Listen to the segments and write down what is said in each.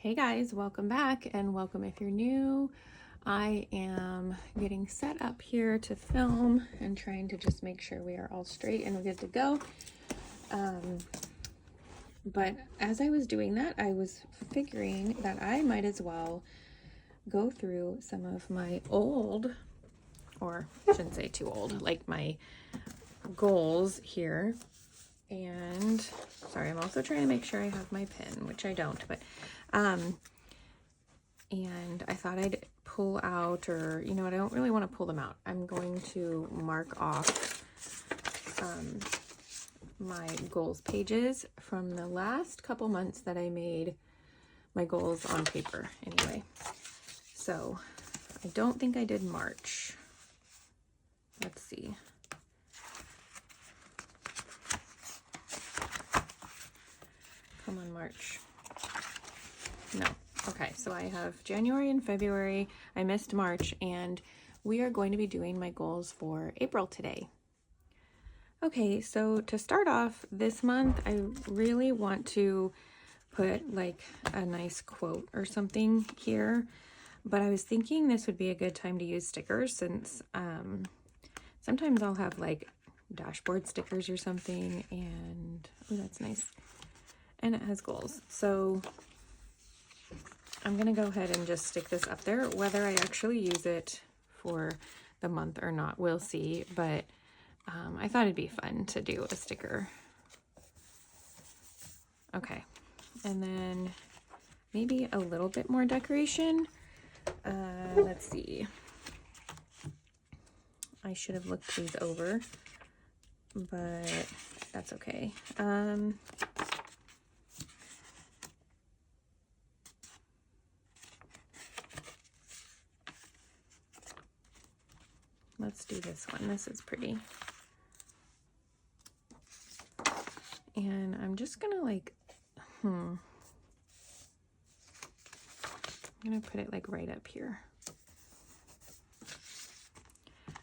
Hey guys, welcome back, and welcome if you're new. I am getting set up here to film and trying to just make sure we are all straight and good to go. But as I was doing that, I was figuring that I might as well go through some of my old, or I shouldn't say too old, like my goals here. And sorry, I'm also trying to make sure I have my pen, which I don't, but and I thought I'd pull out, or you know what, I don't really want to pull them out. I'm going to mark off my goals pages from the last couple months that I made my goals on paper anyway. So I don't think I did March. Let's see. Come on, March. No. Okay, so I have January and February. I missed March, and we are going to be doing my goals for April today. Okay, so to start off this month, I really want to put like a nice quote or something here, but I was thinking this would be a good time to use stickers since sometimes I'll have like dashboard stickers or something, and oh, that's nice. And it has goals. So I'm going to go ahead and just stick this up there. Whether I actually use it for the month or not, we'll see. But I thought it'd be fun to do a sticker. Okay. And then maybe a little bit more decoration. Let's see. I should have looked these over, but that's okay. Let's do this one. This is pretty. And I'm just gonna like, I'm gonna put it like right up here.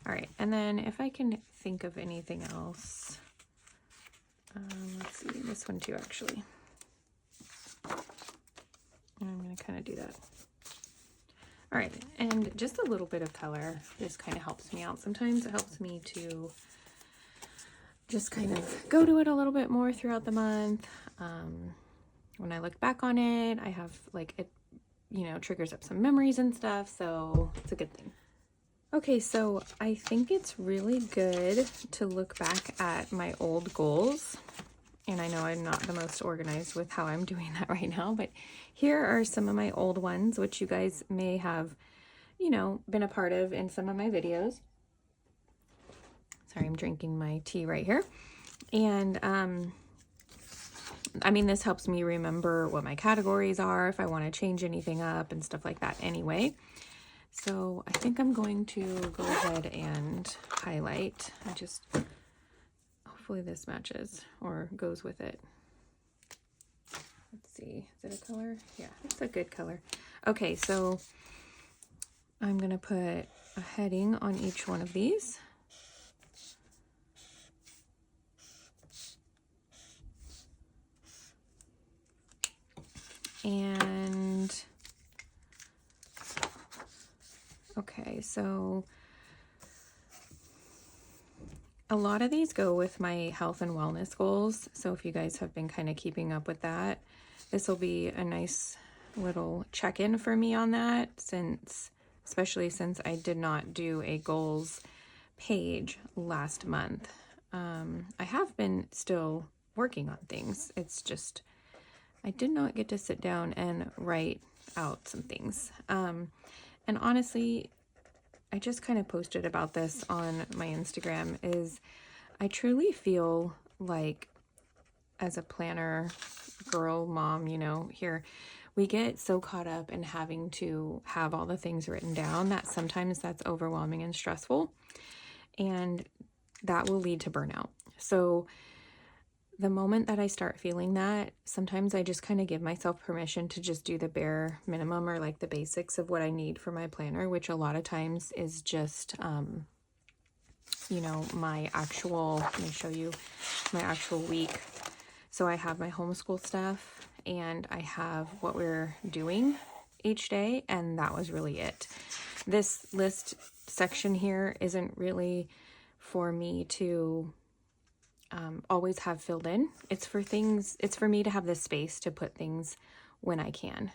All right, and then if I can think of anything else, let's see, this one too, actually. I'm gonna kind of do that. All right, and just a little bit of color just kind of helps me out. Sometimes it helps me to just kind of go to it a little bit more throughout the month. When I look back on it, I have like it, you know, triggers up some memories and stuff, so it's a good thing. Okay, so I think it's really good to look back at my old goals. And I know I'm not the most organized with how I'm doing that right now, but here are some of my old ones, which you guys may have, you know, been a part of in some of my videos. Sorry, I'm drinking my tea right here. And I mean, this helps me remember what my categories are, if I want to change anything up and stuff like that anyway. So I think I'm going to go ahead and highlight. Hopefully this matches or goes with it. Let's see, is it a color? Yeah, it's a good color. Okay, so I'm gonna put a heading on each one of these. And okay, so a lot of these go with my health and wellness goals. So if you guys have been kind of keeping up with that, this will be a nice little check-in for me on that, especially since I did not do a goals page last month. I have been still working on things. It's just, I did not get to sit down and write out some things. And honestly, I just kind of posted about this on my Instagram, is I truly feel like as a planner girl, mom, you know, here, we get so caught up in having to have all the things written down that sometimes that's overwhelming and stressful, and that will lead to burnout. So the moment that I start feeling that, sometimes I just kind of give myself permission to just do the bare minimum, or like the basics of what I need for my planner, which a lot of times is just, you know, my actual, let me show you my actual week. So I have my homeschool stuff, and I have what we're doing each day, and that was really it. This list section here isn't really for me to always have filled in. It's for me to have the space to put things when I can.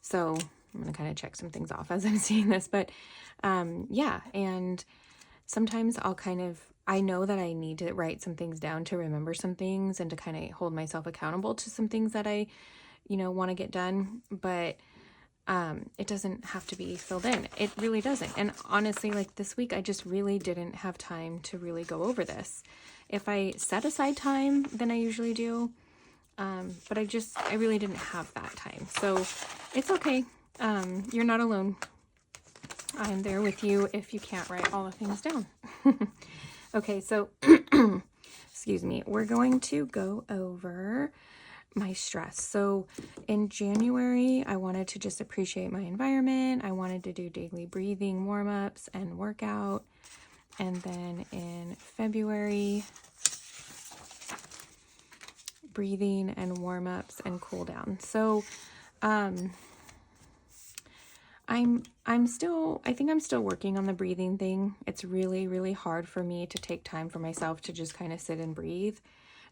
So I'm going to kind of check some things off as I'm seeing this, but yeah. And sometimes I know that I need to write some things down to remember some things and to kind of hold myself accountable to some things that I, want to get done, but it doesn't have to be filled in. It really doesn't. And honestly, like this week, I just really didn't have time to really go over this. If I set aside time, then I usually do. But I really didn't have that time. So it's okay. You're not alone. I'm there with you if you can't write all the things down. Okay, so, excuse me, we're going to go over my stress. So in January, I wanted to just appreciate my environment. I wanted to do daily breathing warm-ups and workout. And then in February, breathing and warm-ups and cool down. So I think I'm still working on the breathing thing. It's really, really hard for me to take time for myself to just kind of sit and breathe.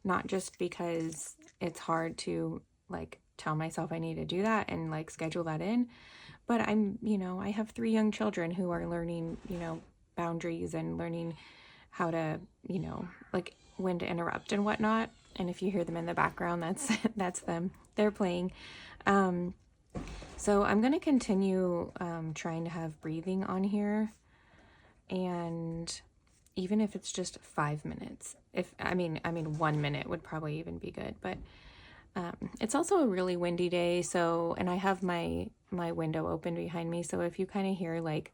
Not just because it's hard to like tell myself I need to do that and like schedule that in, but I have 3 young children who are learning, boundaries and learning how to, like when to interrupt and whatnot. And if you hear them in the background, that's them. They're playing. So I'm going to continue trying to have breathing on here, and even if it's just 5 minutes, 1 minute would probably even be good, but it's also a really windy day. So, and I have my window open behind me. So if you kind of hear like,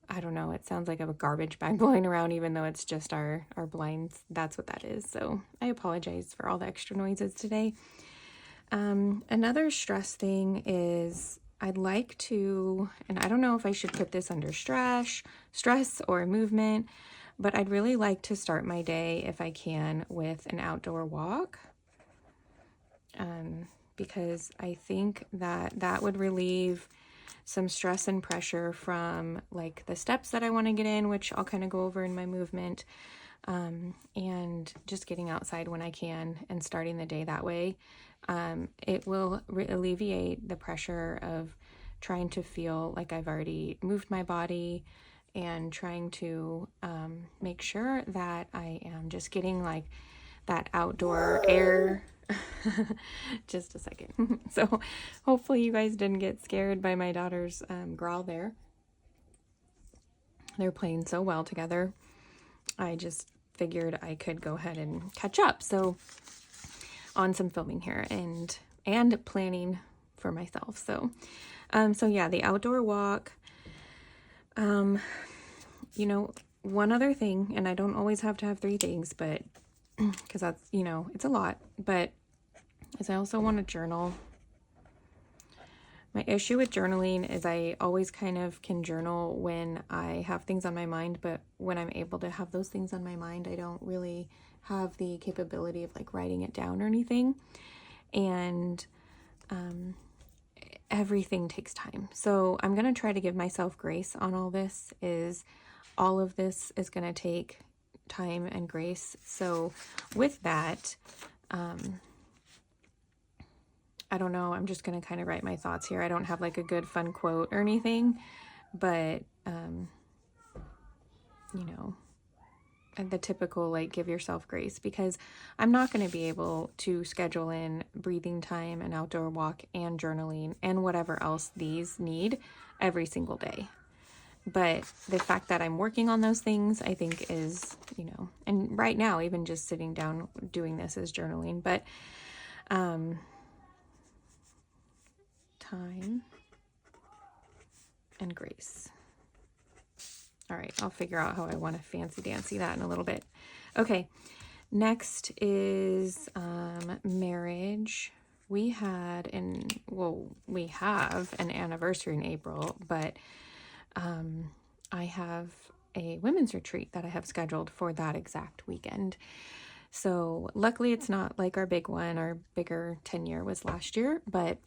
I don't know, it sounds like a garbage bag blowing around, even though it's just our blinds. That's what that is. So I apologize for all the extra noises today. Another stress thing is I'd like to, and I don't know if I should put this under stress or movement, but I'd really like to start my day, if I can, with an outdoor walk. Because I think that would relieve some stress and pressure from like the steps that I want to get in, which I'll kind of go over in my movement, and just getting outside when I can and starting the day that way. It will alleviate the pressure of trying to feel like I've already moved my body and trying to make sure that I am just getting like that outdoor air. Just a second. So hopefully you guys didn't get scared by my daughter's growl there. They're playing so well together. I just figured I could go ahead and catch up. So on some filming here and planning for myself. So yeah, the outdoor walk. One other thing, and I don't always have to have 3 things, but because that's, it's a lot, but is I also want to journal. My issue with journaling is I always kind of can journal when I have things on my mind, but when I'm able to have those things on my mind, I don't really have the capability of like writing it down or anything. And everything takes time. So I'm going to try to give myself grace on all this. All of this is going to take time and grace. So with that, I don't know, I'm just going to kind of write my thoughts here. I don't have like a good fun quote or anything, but, the typical, like, give yourself grace, because I'm not going to be able to schedule in breathing time and outdoor walk and journaling and whatever else these need every single day. But the fact that I'm working on those things, I think is, and right now, even just sitting down doing this is journaling, but, time and grace. All right, I'll figure out how I want to fancy dancy that in a little bit. Okay, next is marriage. We have an anniversary in April, but I have a women's retreat that I have scheduled for that exact weekend. So luckily it's not like our big one. Our bigger 10-year was last year, but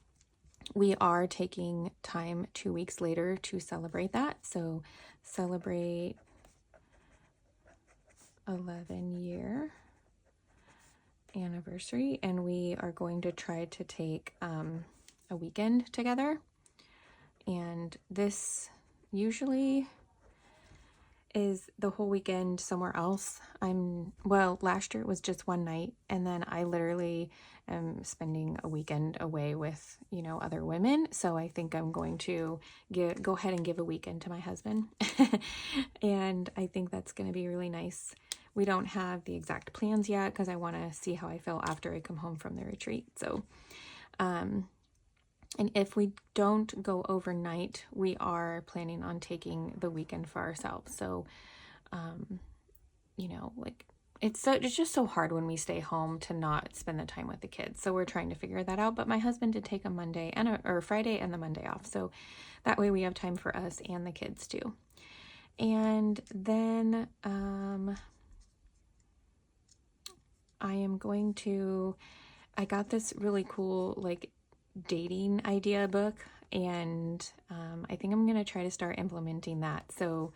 we are taking time 2 weeks later to celebrate that. So celebrate 11-year anniversary, and we are going to try to take a weekend together. And this usually is the whole weekend somewhere else. Well, last year it was just one night, and then I literally am spending a weekend away with, other women. So I think I'm going to go ahead and give a weekend to my husband. And I think that's going to be really nice. We don't have the exact plans yet because I want to see how I feel after I come home from the retreat. So, and if we don't go overnight, we are planning on taking the weekend for ourselves. So, like it's just so hard when we stay home to not spend the time with the kids. So we're trying to figure that out. But my husband did take a Monday or Friday and the Monday off. So that way we have time for us and the kids too. And then I got this really cool like dating idea book, and I think I'm gonna try to start implementing that. So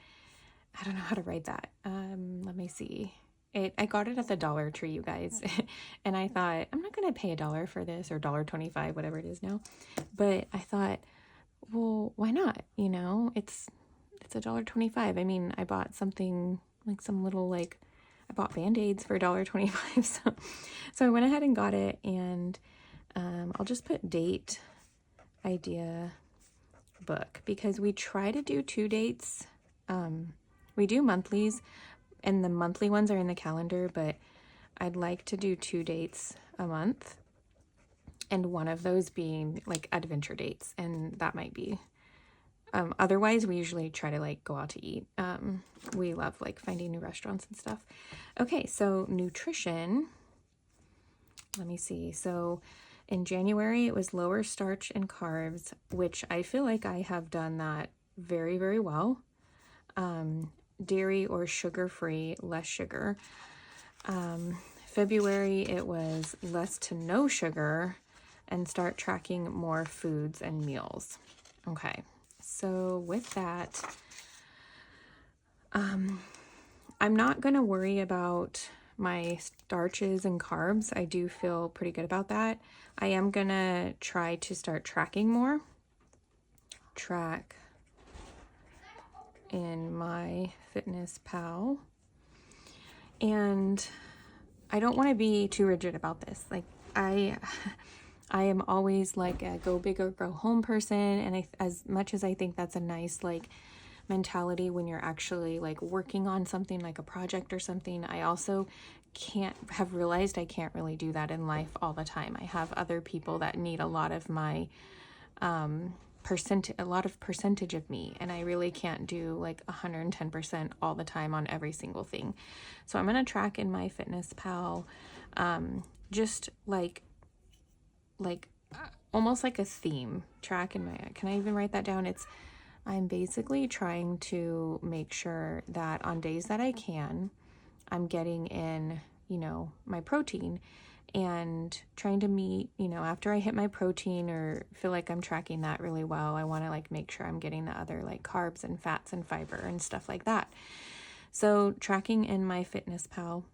I don't know how to write that. Let me see. I got it at the Dollar Tree, you guys, and I thought I'm not gonna pay $1 for this, or $1.25, whatever it is now. But I thought, well, why not? It's $1.25. I mean, I bought something like I bought Band-Aids for $1.25. So I went ahead and got it, and I'll just put date idea book, because we try to do 2 dates. We do monthlies, and the monthly ones are in the calendar, but I'd like to do 2 dates a month, and one of those being like adventure dates, and that might be otherwise we usually try to like go out to eat. We love like finding new restaurants and stuff. Okay, so nutrition, let me see. So in January it was lower starch and carbs, which I feel like I have done that very, very well. Dairy or sugar-free, less sugar. February it was less to no sugar, and start tracking more foods and meals. Okay, so with that, I'm not going to worry about my starches and carbs. I do feel pretty good about that. I am going to try to start tracking more. Track in my Fitness Pal. And I don't want to be too rigid about this. Like I am always like a go big or go home person, and as much as I think that's a nice like mentality when you're actually like working on something like a project or something, I also have realized I can't really do that in life all the time. I have other people that need a lot of my percentage of me, and I really can't do like 110% all the time on every single thing. So I'm going to track in my Fitness Pal, just like almost like a theme track in my, can I even write that down? I'm basically trying to make sure that on days that I can, I'm getting in, my protein, and trying to meet, after I hit my protein or feel like I'm tracking that really well, I want to like make sure I'm getting the other like carbs and fats and fiber and stuff like that. So tracking in my Fitness Pal,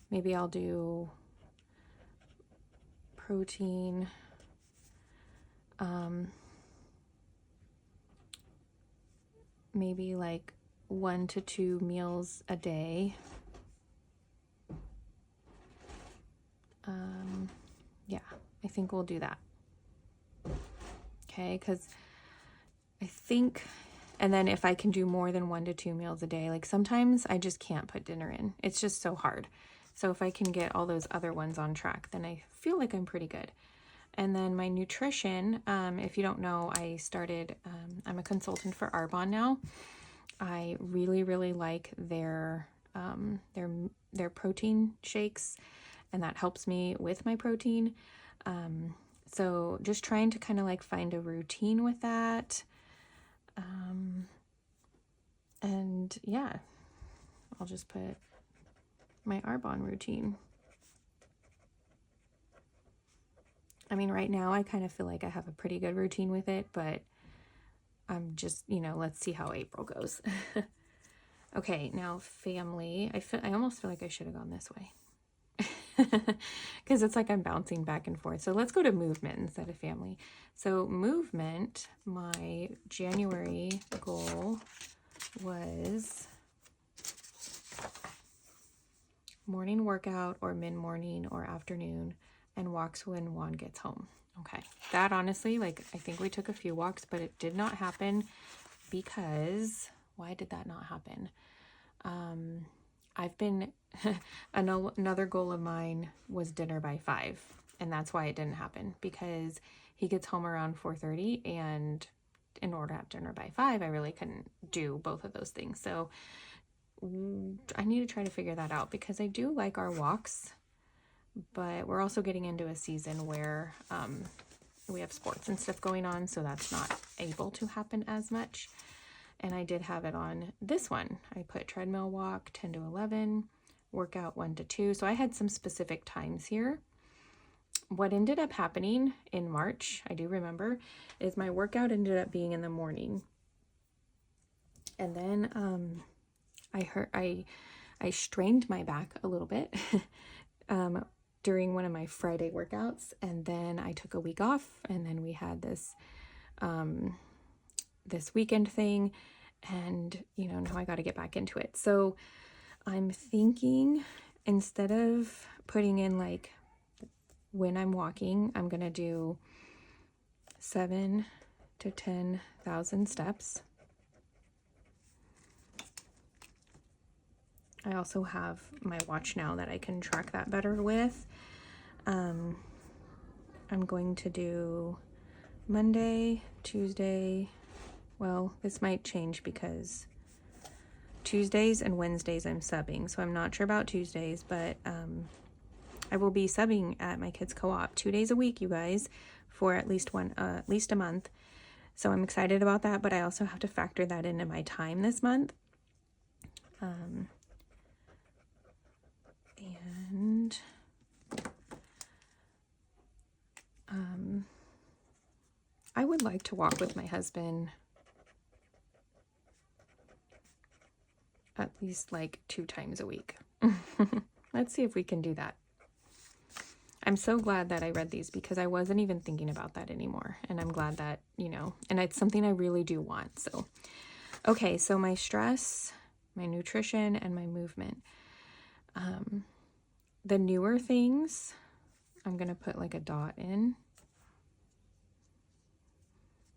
maybe I'll do protein, maybe like 1 to 2 meals a day. Yeah, I think we'll do that. Okay, because I think, and then if I can do more than 1 to 2 meals a day, like sometimes I just can't put dinner in. It's just so hard. So if I can get all those other ones on track, then I feel like I'm pretty good. And then my nutrition, if you don't know, I started, I'm a consultant for Arbonne now. I really, really like their protein shakes, and that helps me with my protein. So just trying to kind of like find a routine with that. And yeah, I'll just put my Arbonne routine. I mean, right now I kind of feel like I have a pretty good routine with it, but I'm just, let's see how April goes. Okay, now family. I almost feel like I should have gone this way. Because it's like I'm bouncing back and forth. So let's go to movement instead of family. So movement, my January goal was morning workout or mid-morning or afternoon, and walks when Juan gets home. Okay, that honestly, like, I think we took a few walks, but it did not happen because, why did that not happen? I've been, another goal of mine was dinner by 5, and that's why it didn't happen, because he gets home around 4:30, and in order to have dinner by 5, I really couldn't do both of those things. So I need to try to figure that out, because I do like our walks, but we're also getting into a season where we have sports and stuff going on, so that's not able to happen as much. And I did have it on this one. I put treadmill walk 10 to 11, workout 1 to 2. So I had some specific times here. What ended up happening in March, I do remember, is my workout ended up being in the morning. And then I strained my back a little bit during one of my Friday workouts, and then I took a week off, and then we had this this weekend thing, and now I got to get back into it. So I'm thinking, instead of putting in like when I'm walking, I'm gonna do 7 to 10,000 steps. I also have my watch now that I can track that better with. I'm going to do Monday, Tuesday. Well, this might change because Tuesdays and Wednesdays I'm subbing, so I'm not sure about Tuesdays, but I will be subbing at my kids' co-op 2 days a week, you guys, for at least a month. So I'm excited about that, but I also have to factor that into my time this month. And I would like to walk with my husband at least like 2 times a week. Let's see if we can do that. I'm so glad that I read these, because I wasn't even thinking about that anymore. And I'm glad that, and it's something I really do want. So, okay, so my stress, my nutrition, and my movement. The newer things, I'm going to put like a dot in.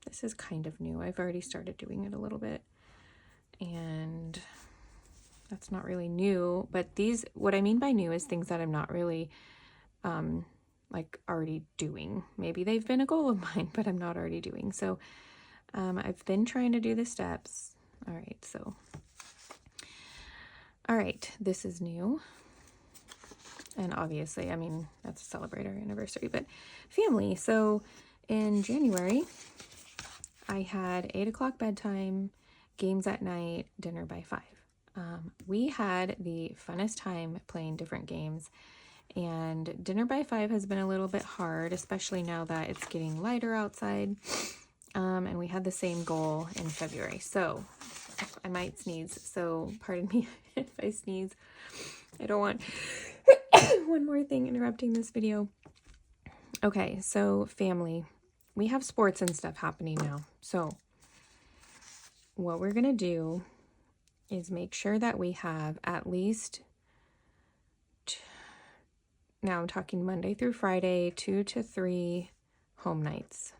This is kind of new. I've already started doing it a little bit. And that's not really new, but these, what I mean by new is things that I'm not really like already doing. Maybe they've been a goal of mine, but I'm not already doing. So I've been trying to do the steps. All right, this is new. And obviously, I mean, that's to celebrate our anniversary, but family. So in January, I had 8 o'clock bedtime, games at night, dinner by 5. We had the funnest time playing different games, and dinner by 5 has been a little bit hard, especially now that it's getting lighter outside. And we had the same goal in February. So I might sneeze, so pardon me if I sneeze. I don't want one more thing interrupting this video. Okay, so family. We have sports and stuff happening now. So what we're going to do is make sure that we have at least, now I'm talking Monday through Friday, 2 to 3 home nights.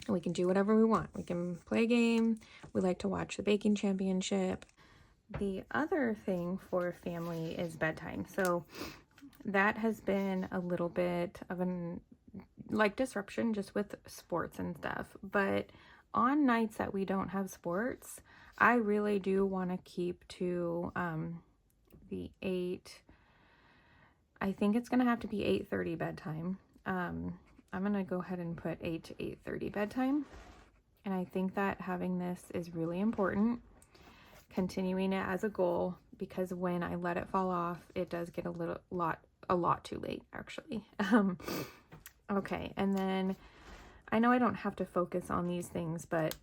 We can do whatever we want. We can play a game. We like to watch the baking championship. The other thing for family is bedtime. So that has been a little bit of an disruption just with sports and stuff. But on nights that we don't have sports, I really do want to keep to the 8. I think it's going to have to be 8:30 bedtime. I'm going to go ahead and put 8 to 8:30 bedtime. And I think that having this is really important, continuing it as a goal, because when I let it fall off, it does get a lot too late, actually. Okay, and then I know I don't have to focus on these things, but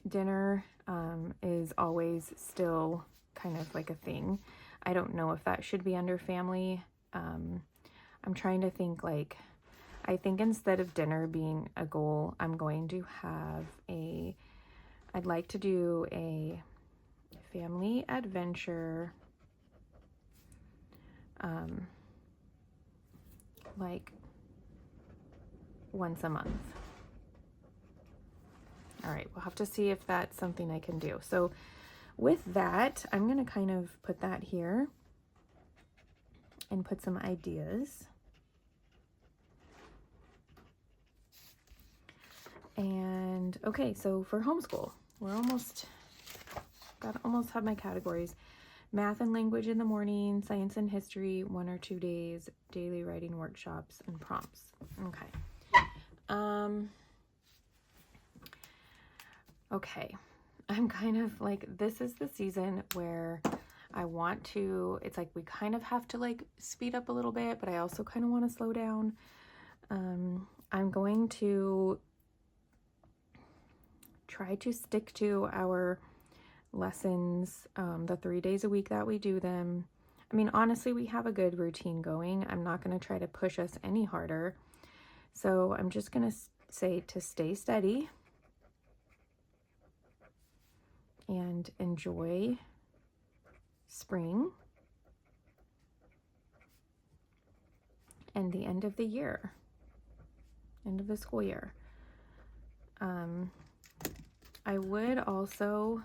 dinner is always still kind of like a thing. I don't know if that should be under family. I'm trying to think, like, I think instead of dinner being a goal, I'm going to have I'd like to do a family adventure, like once a month. All right, we'll have to see if that's something I can do. So with that, I'm going to kind of put that here and put some ideas. And okay, so for homeschool, we're almost have my categories. Math and language in the morning, science and history, 1 or 2 days, daily writing workshops, and prompts. Okay. Okay. I'm kind of like, this is the season where I want to, it's like we kind of have to like speed up a little bit, but I also kind of want to slow down. I'm going to try to stick to our lessons, the 3 days a week that we do them. I mean, honestly, we have a good routine going. I'm not going to try to push us any harder. So I'm just going to say to stay steady and enjoy spring and the end of the year, end of the school year. I would also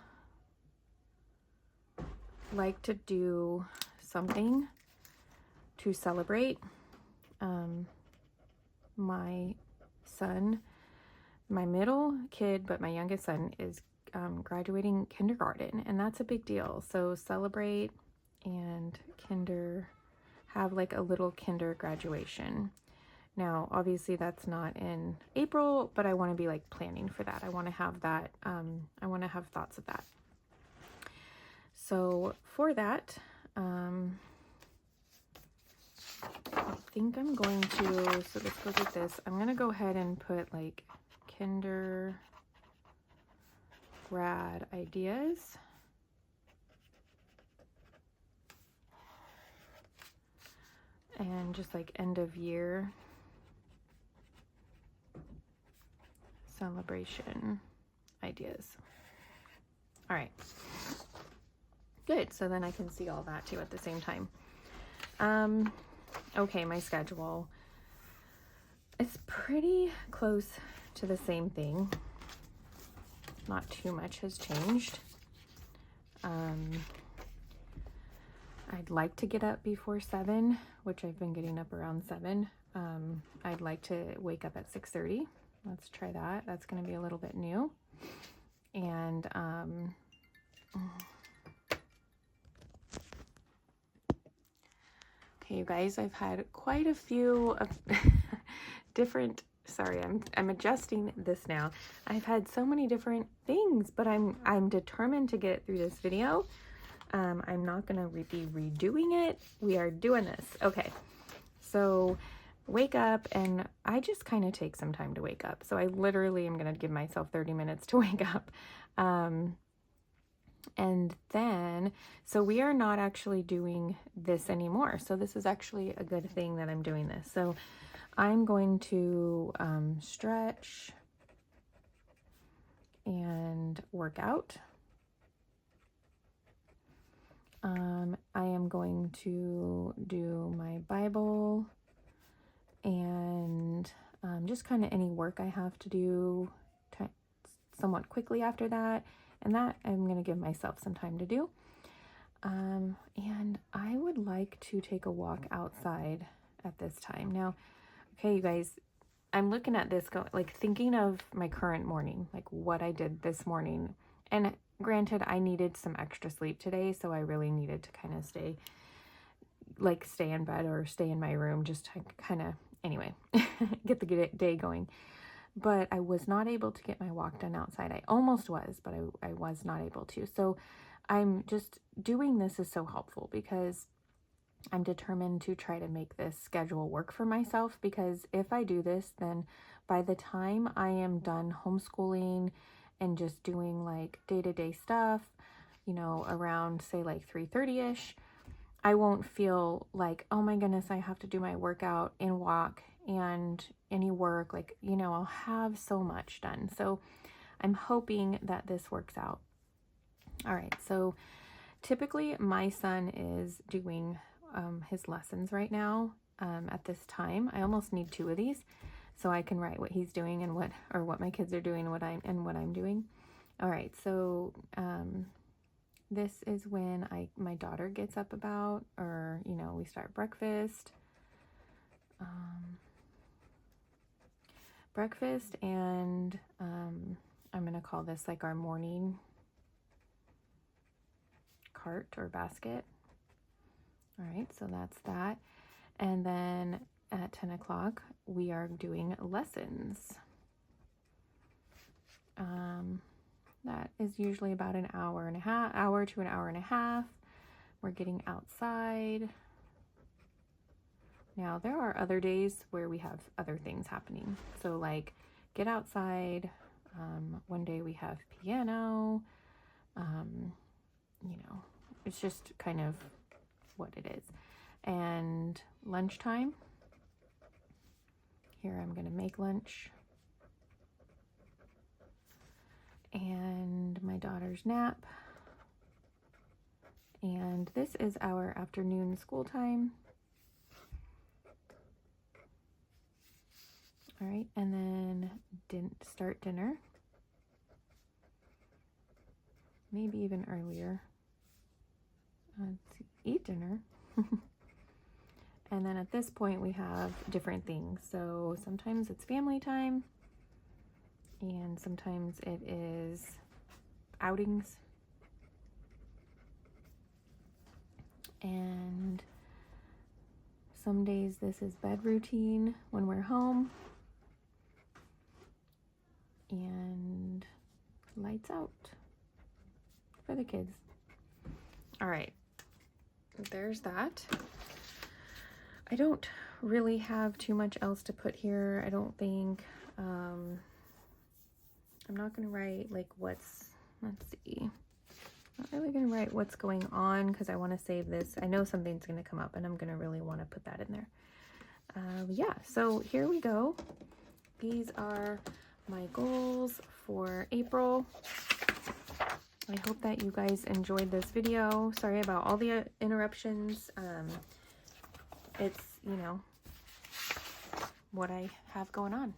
like to do something to celebrate my son, my middle kid, but my youngest son is graduating kindergarten, and that's a big deal. So celebrate and have like a little kinder graduation. Now, obviously that's not in April, but I want to be like planning for that. I want to have that, I want to have thoughts of that. So for that, I think I'm going to, so let's go with this. I'm going to go ahead and put like kinder grad ideas. And just like end of year celebration ideas. All right. Good. So then I can see all that too at the same time. Okay, my schedule. It's pretty close to the same thing. Not too much has changed. I'd like to get up before 7, which I've been getting up around 7. I'd like to wake up at 6:30. Let's try that. That's going to be a little bit new. And okay, you guys, I've had quite a few of different, sorry, I'm adjusting this now. I've had so many different things, but I'm determined to get through this video. I'm not going to be redoing it. We are doing this. Okay. So wake up, and I just kind of take some time to wake up. So I literally am going to give myself 30 minutes to wake up. And then, so we are not actually doing this anymore. So this is actually a good thing that I'm doing this. So I'm going to stretch and work out. I am going to do my Bible and just kind of any work I have to do somewhat quickly after that. And that I'm going to give myself some time to do. And I would like to take a walk outside at this time. Now, okay, you guys, I'm looking at this, thinking of my current morning, like what I did this morning. And granted, I needed some extra sleep today, so I really needed to kind of stay in bed or stay in my room just to kind of, anyway, get the day going. But I was not able to get my walk done outside. I almost was, but I was not able to. So I'm just doing this is so helpful because I'm determined to try to make this schedule work for myself, because if I do this, then by the time I am done homeschooling and just doing like day-to-day stuff, you know, around say like 3:30ish, I won't feel like, oh my goodness, I have to do my workout and walk and any work. Like, you know, I'll have so much done. So I'm hoping that this works out. All right, so typically my son is doing his lessons right now at this time. I almost need 2 of these so I can write what he's doing and what my kids are doing, what I'm doing. All right, so this is when my daughter gets up about, or you know, we start breakfast. Breakfast, and I'm gonna call this like our morning cart or basket. All right, so that's that. And then at 10 o'clock, we are doing lessons. That is usually about an hour to an hour and a half. We're getting outside. Now, there are other days where we have other things happening. So like get outside. One day we have piano. You know, it's just kind of what it is. And lunchtime. Here I'm going to make lunch. And my daughter's nap. And this is our afternoon school time. All right, and then start dinner. Maybe even earlier. Let's see, eat dinner. And then at this point we have different things. So sometimes it's family time, and sometimes it is outings. And some days this is bed routine when we're home. And lights out for the kids. All right, there's that. I don't really have too much else to put here, I don't think. I'm not gonna write like let's see. Not really gonna write what's going on because I want to save this. I know something's gonna come up and I'm gonna really want to put that in there. Yeah, so here we go. These are my goals for April. I hope that you guys enjoyed this video. Sorry about all the interruptions. It's, you know, what I have going on.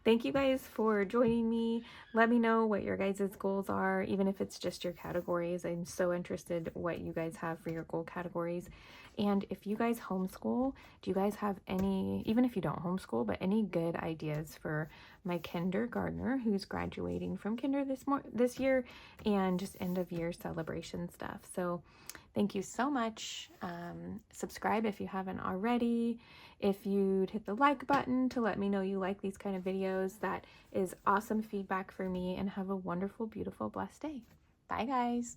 Thank you guys for joining me. Let me know what your guys' goals are, even if it's just your categories. I'm so interested what you guys have for your goal categories. And if you guys homeschool, do you guys have any, even if you don't homeschool, but any good ideas for my kindergartner who's graduating from kinder this year, and just end of year celebration stuff? So thank you so much. Subscribe if you haven't already. If you'd hit the like button to let me know you like these kind of videos, that is awesome feedback for me. And have a wonderful, beautiful, blessed day. Bye, guys.